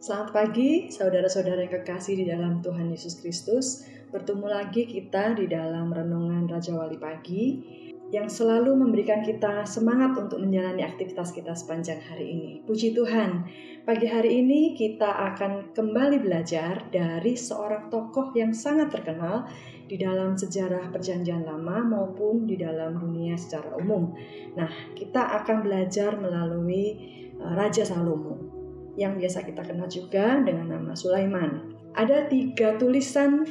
Selamat pagi, saudara-saudara yang kekasih di dalam Tuhan Yesus Kristus. Bertemu lagi kita di dalam Renungan Raja Wali Pagi yang selalu memberikan kita semangat untuk menjalani aktivitas kita sepanjang hari ini. Puji Tuhan, pagi hari ini kita akan kembali belajar dari seorang tokoh yang sangat terkenal di dalam sejarah Perjanjian Lama maupun di dalam dunia secara umum. Nah, kita akan belajar melalui Raja Salomo, yang biasa kita kenal juga dengan nama Sulaiman. Ada 3 tulisan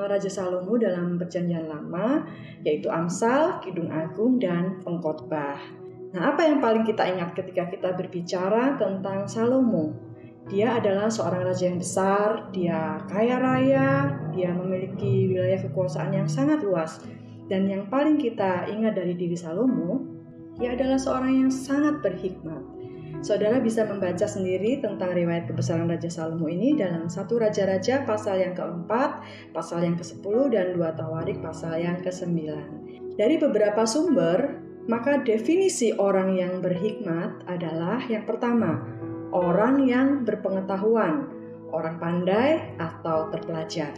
Raja Salomo dalam Perjanjian Lama, yaitu Amsal, Kidung Agung, dan Pengkhotbah. Nah, apa yang paling kita ingat ketika kita berbicara tentang Salomo? Dia adalah seorang raja yang besar, dia kaya raya, dia memiliki wilayah kekuasaan yang sangat luas. Dan yang paling kita ingat dari diri Salomo, dia adalah seorang yang sangat berhikmat. Saudara bisa membaca sendiri tentang riwayat kebesaran Raja Salomo ini dalam 1 Raja-Raja pasal yang ke-4, pasal yang ke-10, dan 2 Tawarik pasal yang ke-9. Dari beberapa sumber, maka definisi orang yang berhikmat adalah yang pertama, orang yang berpengetahuan, orang pandai atau terpelajar.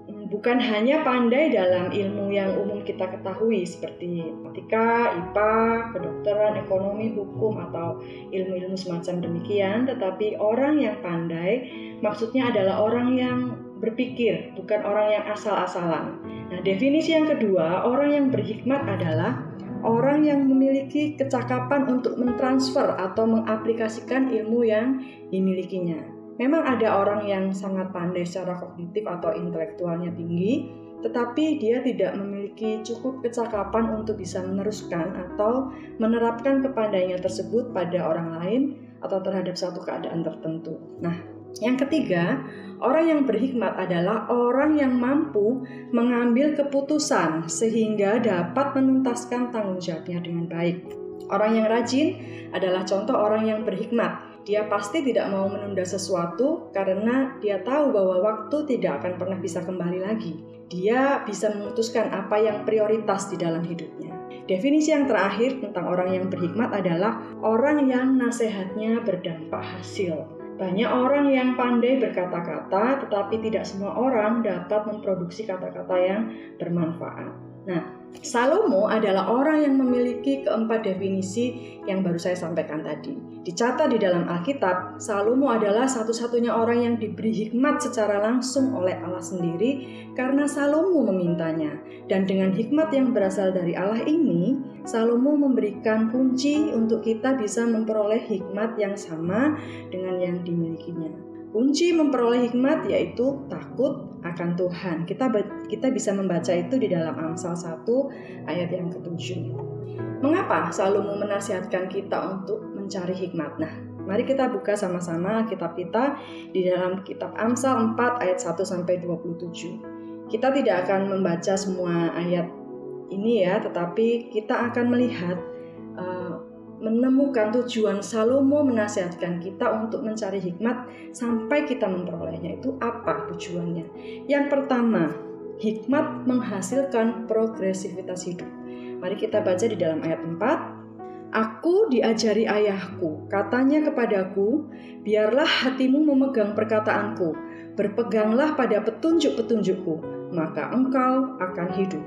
Bukan hanya pandai dalam ilmu yang umum kita ketahui seperti matematika, IPA, kedokteran, ekonomi, hukum, atau ilmu-ilmu semacam demikian, tetapi orang yang pandai maksudnya adalah orang yang berpikir, bukan orang yang asal-asalan. Nah, definisi yang kedua, orang yang berhikmat adalah orang yang memiliki kecakapan untuk mentransfer atau mengaplikasikan ilmu yang dimilikinya. Memang ada orang yang sangat pandai secara kognitif atau intelektualnya tinggi, tetapi dia tidak memiliki cukup kecakapan untuk bisa meneruskan atau menerapkan kepandaiannya tersebut pada orang lain atau terhadap suatu keadaan tertentu. Nah, yang ketiga, orang yang berhikmat adalah orang yang mampu mengambil keputusan sehingga dapat menuntaskan tanggung jawabnya dengan baik. Orang yang rajin adalah contoh orang yang berhikmat. Dia pasti tidak mau menunda sesuatu karena dia tahu bahwa waktu tidak akan pernah bisa kembali lagi. Dia bisa memutuskan apa yang prioritas di dalam hidupnya. Definisi yang terakhir tentang orang yang berhikmat adalah orang yang nasihatnya berdampak hasil. Banyak orang yang pandai berkata-kata, tetapi tidak semua orang dapat memproduksi kata-kata yang bermanfaat. Nah, Salomo adalah orang yang memiliki keempat definisi yang baru saya sampaikan tadi. Dicatat di dalam Alkitab, Salomo adalah satu-satunya orang yang diberi hikmat secara langsung oleh Allah sendiri karena Salomo memintanya. Dan dengan hikmat yang berasal dari Allah ini, Salomo memberikan kunci untuk kita bisa memperoleh hikmat yang sama dengan yang dimilikinya. Kunci memperoleh hikmat yaitu takut akan Tuhan. Kita bisa membaca itu di dalam Amsal 1 ayat yang ke-7. Mengapa Salomo menasihatkan kita untuk mencari hikmat? Nah, mari kita buka sama-sama Alkitab kita di dalam kitab Amsal 4 ayat 1 sampai 27. Kita tidak akan membaca semua ayat ini ya, tetapi kita akan melihat menemukan tujuan Salomo menasihatkan kita untuk mencari hikmat sampai kita memperolehnya. Itu apa tujuannya? Yang pertama, hikmat menghasilkan progresivitas hidup. Mari kita baca di dalam ayat 4. Aku diajari ayahku, katanya kepadaku, biarlah hatimu memegang perkataanku, berpeganglah pada petunjuk-petunjukku, maka engkau akan hidup.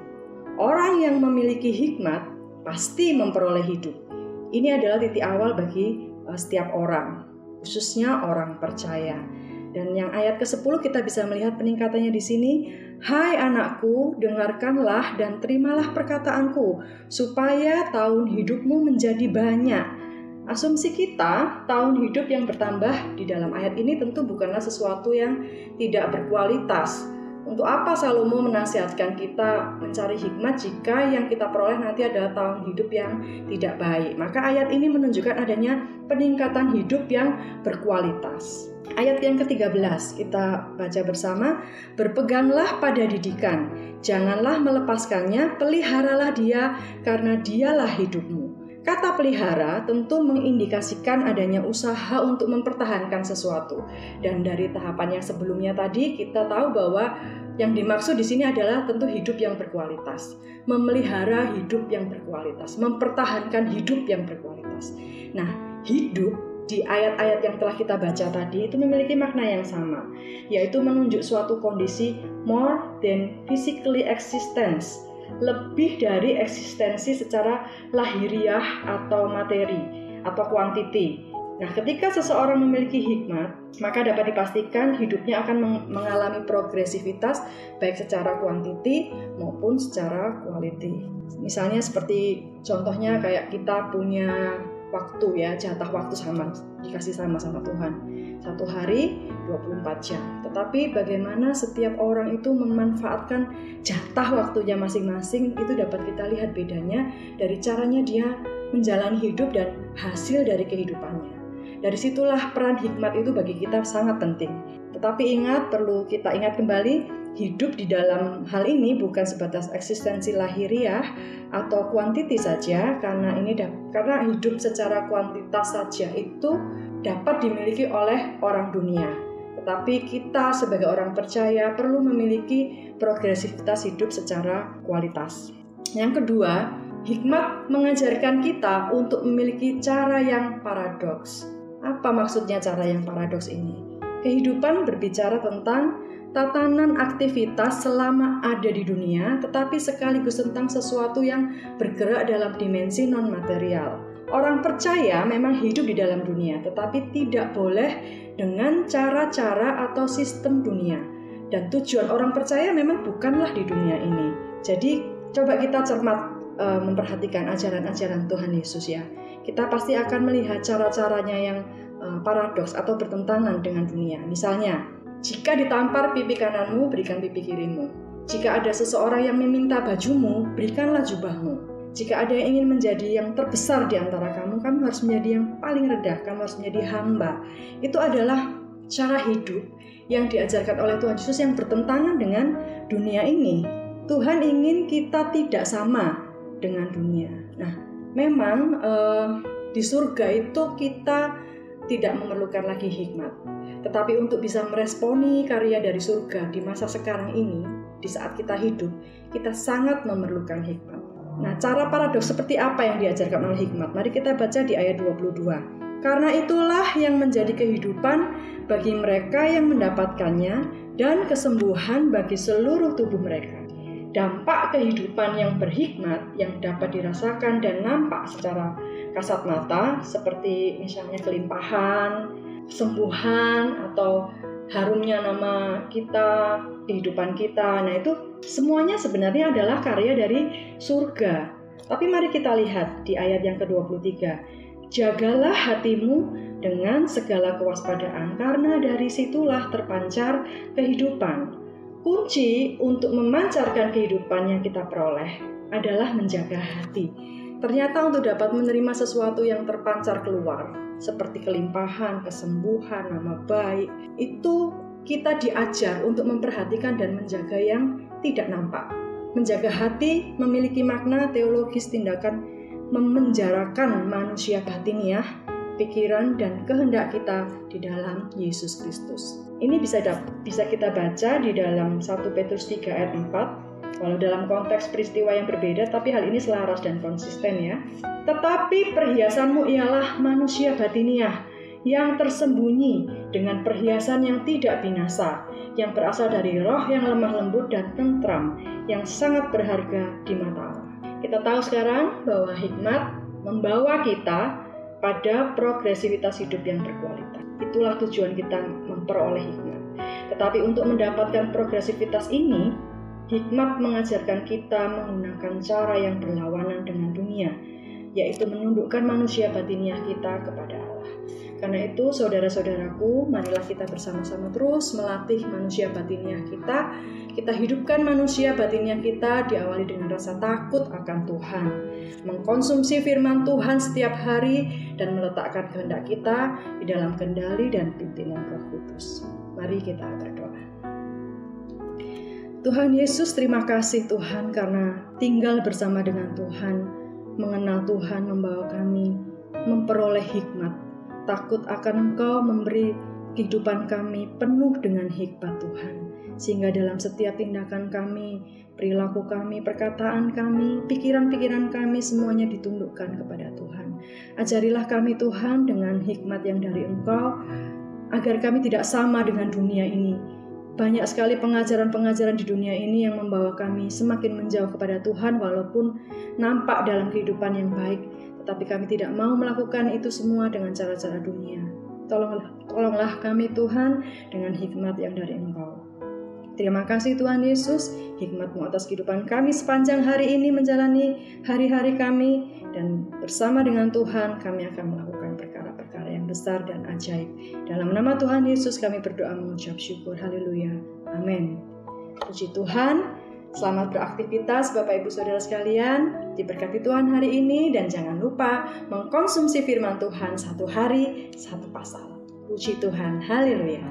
Orang yang memiliki hikmat pasti memperoleh hidup. Ini adalah titik awal bagi setiap orang, khususnya orang percaya. Dan yang ayat ke-10 kita bisa melihat peningkatannya di sini. Hai anakku, dengarkanlah dan terimalah perkataanku, supaya tahun hidupmu menjadi banyak. Asumsi kita, tahun hidup yang bertambah di dalam ayat ini tentu bukanlah sesuatu yang tidak berkualitas. Untuk apa Salomo menasihatkan kita mencari hikmat jika yang kita peroleh nanti adalah tahun hidup yang tidak baik? Maka ayat ini menunjukkan adanya peningkatan hidup yang berkualitas. Ayat yang ke-13 kita baca bersama. Berpeganglah pada didikan, janganlah melepaskannya, peliharalah dia karena dialah hidupmu. Kata pelihara tentu mengindikasikan adanya usaha untuk mempertahankan sesuatu. Dan dari tahapan yang sebelumnya tadi kita tahu bahwa yang dimaksud di sini adalah tentu hidup yang berkualitas, memelihara hidup yang berkualitas, mempertahankan hidup yang berkualitas. Nah, hidup di ayat-ayat yang telah kita baca tadi itu memiliki makna yang sama, yaitu menunjuk suatu kondisi more than physically existence, lebih dari eksistensi secara lahiriah atau materi atau kuantiti. Nah, ketika seseorang memiliki hikmat, maka dapat dipastikan hidupnya akan mengalami progresivitas baik secara kuantiti maupun secara quality. Misalnya seperti contohnya kayak kita punya waktu ya, jatah waktu dikasih sama Tuhan. 1 hari 24 jam. Tetapi bagaimana setiap orang itu memanfaatkan jatah waktunya masing-masing, itu dapat kita lihat bedanya dari caranya dia menjalani hidup dan hasil dari kehidupannya. Dari situlah peran hikmat itu bagi kita sangat penting. Tetapi perlu kita ingat kembali, hidup di dalam hal ini bukan sebatas eksistensi lahiriah atau kuantiti saja, karena hidup secara kuantitas saja itu dapat dimiliki oleh orang dunia. Tetapi kita sebagai orang percaya perlu memiliki progresivitas hidup secara kualitas. Yang kedua, hikmat mengajarkan kita untuk memiliki cara yang paradoks. Apa maksudnya cara yang paradoks ini? Kehidupan berbicara tentang tatanan aktivitas selama ada di dunia, tetapi sekaligus tentang sesuatu yang bergerak dalam dimensi non-material. Orang percaya memang hidup di dalam dunia, tetapi tidak boleh dengan cara-cara atau sistem dunia. Dan tujuan orang percaya memang bukanlah di dunia ini. Jadi coba kita cermat memperhatikan ajaran-ajaran Tuhan Yesus ya. Kita pasti akan melihat cara-caranya yang paradoks atau bertentangan dengan dunia. Misalnya, jika ditampar pipi kananmu, berikan pipi kirimu. Jika ada seseorang yang meminta bajumu, berikanlah jubahmu. Jika ada yang ingin menjadi yang terbesar di antara kamu harus menjadi yang paling rendah, kamu harus menjadi hamba. Itu adalah cara hidup yang diajarkan oleh Tuhan Yesus yang bertentangan dengan dunia ini. Tuhan ingin kita tidak sama dengan dunia. Nah, memang di surga itu kita tidak memerlukan lagi hikmat. Tetapi untuk bisa meresponi karya dari surga di masa sekarang ini, di saat kita hidup, kita sangat memerlukan hikmat. Nah, cara paradoks seperti apa yang diajarkan oleh hikmat? Mari kita baca di ayat 22. Karena itulah yang menjadi kehidupan bagi mereka yang mendapatkannya dan kesembuhan bagi seluruh tubuh mereka. Dampak kehidupan yang berhikmat yang dapat dirasakan dan nampak secara kasat mata seperti misalnya kelimpahan, kesembuhan, atau harumnya nama kita, kehidupan kita. Nah, itu semuanya sebenarnya adalah karya dari surga. Tapi mari kita lihat di ayat yang ke-23. Jagalah hatimu dengan segala kewaspadaan, karena dari situlah terpancar kehidupan. Kunci untuk memancarkan kehidupan yang kita peroleh adalah menjaga hati. Ternyata untuk dapat menerima sesuatu yang terpancar keluar, seperti kelimpahan, kesembuhan, nama baik, itu kita diajar untuk memperhatikan dan menjaga yang tidak nampak. Menjaga hati memiliki makna teologis tindakan memenjarakan manusia batiniah, pikiran dan kehendak kita di dalam Yesus Kristus. Ini bisa kita baca di dalam 1 Petrus 3 ayat 4, walau dalam konteks peristiwa yang berbeda, tapi hal ini selaras dan konsisten ya. Tetapi perhiasanmu ialah manusia batiniah, yang tersembunyi dengan perhiasan yang tidak binasa, yang berasal dari roh yang lemah lembut dan tentram, yang sangat berharga di mata Allah. Kita tahu sekarang bahwa hikmat membawa kita pada progresivitas hidup yang berkualitas. Itulah tujuan kita memperoleh hikmat. Tetapi untuk mendapatkan progresivitas ini, hikmat mengajarkan kita menggunakan cara yang berlawanan dengan dunia, yaitu menundukkan manusia batiniah kita kepada Allah. Karena itu, saudara-saudaraku, marilah kita bersama-sama terus melatih manusia batiniah kita. Kita hidupkan manusia batiniah kita diawali dengan rasa takut akan Tuhan, mengkonsumsi firman Tuhan setiap hari, dan meletakkan kehendak kita di dalam kendali dan pimpinan Roh Kudus. Mari kita berdoa. Tuhan Yesus, terima kasih Tuhan karena tinggal bersama dengan Tuhan, mengenal Tuhan membawa kami memperoleh hikmat. Takut akan Engkau memberi kehidupan kami penuh dengan hikmat Tuhan. sehingga dalam setiap tindakan kami, perilaku kami, perkataan kami, pikiran-pikiran kami semuanya ditundukkan kepada Tuhan. Ajarilah kami Tuhan dengan hikmat yang dari Engkau, agar kami tidak sama dengan dunia ini. Banyak sekali pengajaran-pengajaran di dunia ini yang membawa kami semakin menjauh kepada Tuhan walaupun nampak dalam kehidupan yang baik, tetapi kami tidak mau melakukan itu semua dengan cara-cara dunia. Tolonglah kami Tuhan dengan hikmat yang dari Engkau. Terima kasih Tuhan Yesus, hikmat-Mu atas kehidupan kami sepanjang hari ini menjalani hari-hari kami, dan bersama dengan Tuhan kami akan melakukan perkara-perkara yang besar dan ajaib. Dalam nama Tuhan Yesus kami berdoa mengucap syukur. Haleluya. Amin. Puji Tuhan. Selamat beraktivitas Bapak Ibu Saudara sekalian. Diberkati Tuhan hari ini, dan jangan lupa mengkonsumsi firman Tuhan satu hari, satu pasal. Puji Tuhan. Haleluya.